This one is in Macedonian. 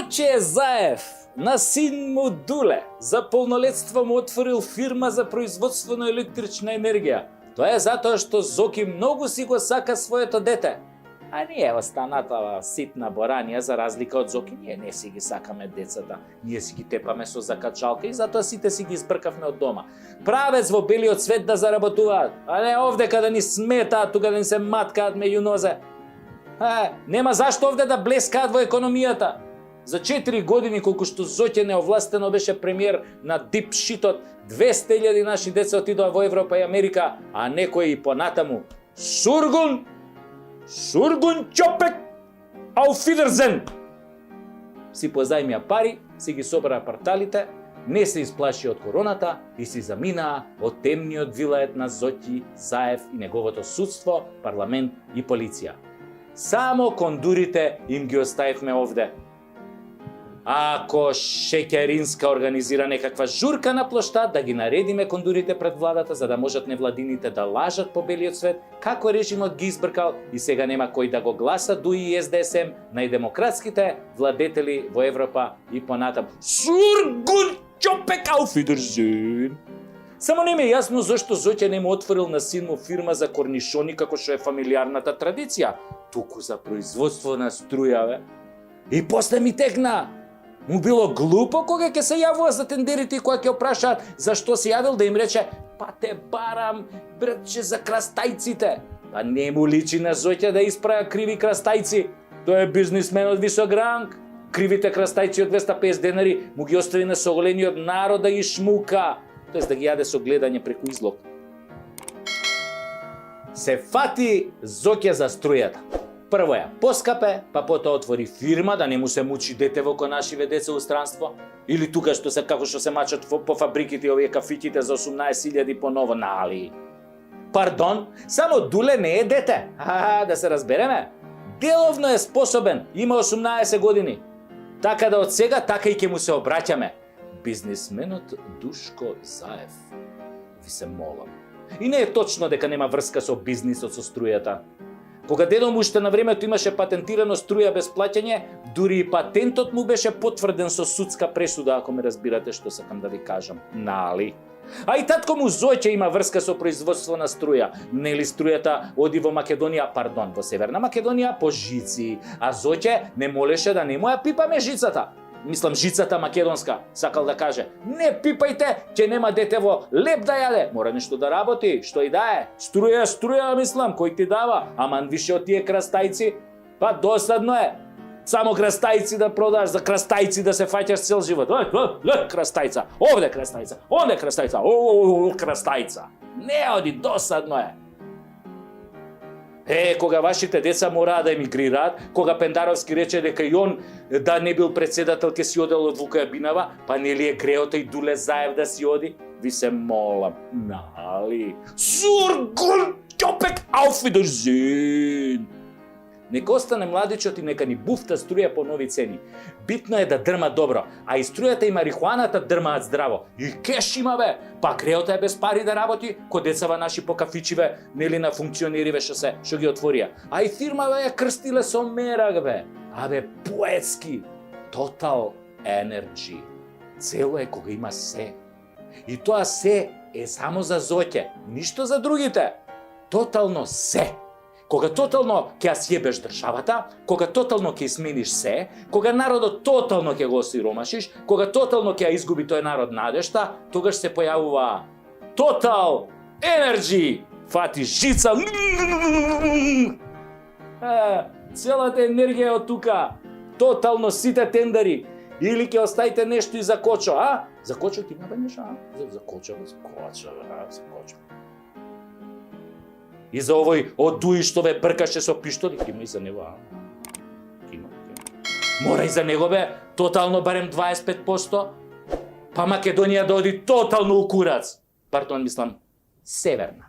Зоче Заев на син му Дуле за полнолетство му отворил фирма за производство на електрична енергија. Тоа е затоа што Зоки многу си го сака своето дете. А ние останатава ситна боранија, за разлика од Зоки, ние не си ги сакаме децата. Ние си ги тепаме со закачалка и затоа сите си ги избркавме од дома. Правец во белиот свет да заработуваат, а не овде каде ни сметаат, тука да ни се маткаат меѓу нозе. Нема зашто овде да блескаат во економијата. За 4 години колку што Зоќе неовластено беше премиер на дип шитот, 200.000 наши деца отидоа во Европа и Америка, а некои и понатаму. Сургун чопек, ауфидерзен! Си позајмија пари, си ги собра парталите, не се исплаши од короната и си заминаа од темниот вилает на Зоки Заев и неговото судство, парламент и полиција. Само кондурите им ги оставивме овде. Ако Шеќеринска организира некаква журка на плоштад, да ги наредиме кондурите пред владата, за да можат невладините да лажат по белиот свет, како режимот ги избркал и сега нема кој да го гласа дуи и СДСМ најдемократските владетели во Европа и понатам. Сургун чопек ауфидерзен! Само не ми е јасно зашто Зоќе не му отворил на син му фирма за корнишони како што е фамилиарната традиција, туку за производство на струја, бе. И после ми текна. Му било глупо кога ќе се јавува за тендерите и кога ќе опрашаат зашто се јавил, да им рече па те барам, братче, за крастајците. Па не му личи на Зоќе да испраја криви крастајци. Тој е бизнисмен од висок ранг. Кривите крастајци од 250 денари му ги остави на соголениот народ да ги шмука, тоест да ги јаде со гледање преку излог. Се фати Зоќе за струјата. Прво ја поскапе, па потоа отвори фирма да не му се мучи детево кој нашиве деца у странство. Или тука што се како што се мачат по фабриките овие кафиќите за 18.000 по ново, нали? Пардон, само Дуле не е дете. Да се разбереме. Деловно е способен, има 18 години. Така да од сега, така и ќе му се обраќаме. Бизнисменот Душко Заев. Ви се молам. И не е точно дека нема врска со бизнисот со струјата. Кога дедо му уште на времето имаше патентирано струја без плаќање, дури и патентот му беше потврден со судска пресуда, ако ме разбирате што сакам да ви кажам. Нали? А и татко му Зоќе има врска со производство на струја. Нели струјата оди во Македонија, во Северна Македонија по жици, а Зоќе не молеше да не му ја пипаме жицата. Мислам жицата македонска, сакал да каже. Не пипајте, ќе нема дете во леп да јаде. Мора нешто да работи, што и да е. Струја, мислам, кој ти дава. Аман више од тие крастајци, па досадно е. Само крастајци да продаш, за крастајци да се фаќаш цел живот. Крастајца, овде крастајца, онде крастајца, крастајца. Не оди, досадно е. Кога вашите деца мораа да емигрираат, кога Пендаровски рече дека и он да не бил председател ќе си одел од Вука Јабинава, па нели е греото и Дуле Заев да си оди? Ви се молам, нали? Сургун чопек ауфидерзен! Нека остане младичот и нека ни буфта струја по нови цени. Битно е да дрма добро, а и струјата и марихуаната дрмаат здраво. И кеш има, бе! Па греото е без пари да работи, ко децава наши по кафичиве, нели на функционериве што ги отворија. А и фирмава ја крстиле со мерак, бе! Абе, поетски! Total Energy. Цело е кога има се. И тоа се е само за Зоќе, ништо за другите. Тотално се. Кога тотално ќе ја сјебеш државата, кога тотално ќе смениш се, кога народот тотално ќе го осиромашиш, кога тотално ќе ја изгуби тој народ надежта, тогаш се појавува Total Energy. Фати жица. Целата енергија од тука. Тотално сите тендери. Или ќе оставите нешто и за Кочо, а? За Кочо ти има нешто, а? За Кочо. И за овој од Дуи што ве бркаше со пиштоли, има и за него, а? Има. Мора и за него, бе, тотално барем 25%, па Македонија да оди тотално у курац. Пардон, мислам, Северна.